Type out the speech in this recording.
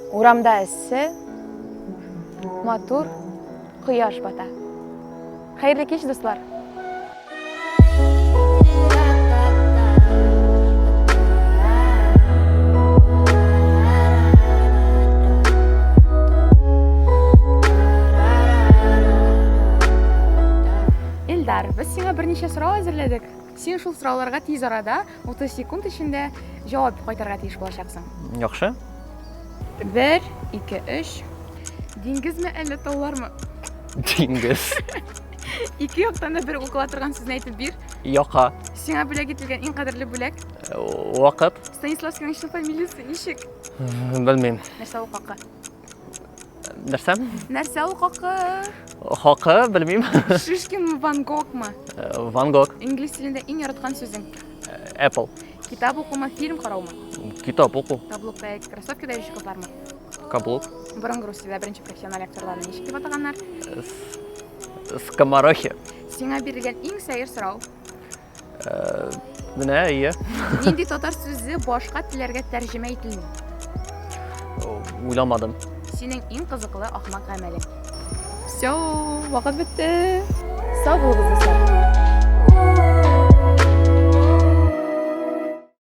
Урамда ісі, матур, құяш бата. Қайырлы кеш, достар. Элдар, біз сеңа бірнеше сұрау әзірледік. Сен шул сұрауларға тез арада 30 секунд ішінде жауап қайтарға тиіс болашақсың. Яхшы. 1, 2, 3. Диңгіз ме, әлі таулар ма? Диңгіз. Екі яқтан да бір оқыла тұрған сөзін айтып бер. Яқа. Сеңа бүләк етілген ең қадірлі бүләк. Вақыт. Станиславскийдің шын фамилиясы нешік? Білмейм. Нәрсе оқақы. Нәрсәм? Нәрсе оқақы. Хақы, білмейм. Шишкин Ван Гог ма? Ван Гог. Инглиз тілінде ең яратқан сөзің. Apple. Китап оқу ма, фильм қарау ма? Китап оқу. Каблукта яки кроссовкада жүруші қыздар ма? Каблук. Бұрынғы Русияда бірінші профессионал актерларын нешік деп атағандар? Скоморохи. Сеңа берілген ең сәйір сұрау. Менә, ие. Нендей татар сөзі башқа тілерге тәржіме етілмей? Уйламадым. Сенің ең қызықлы ақымақ ғәмәлің. Все, вақыт бітті. Сау болыңыз, достар.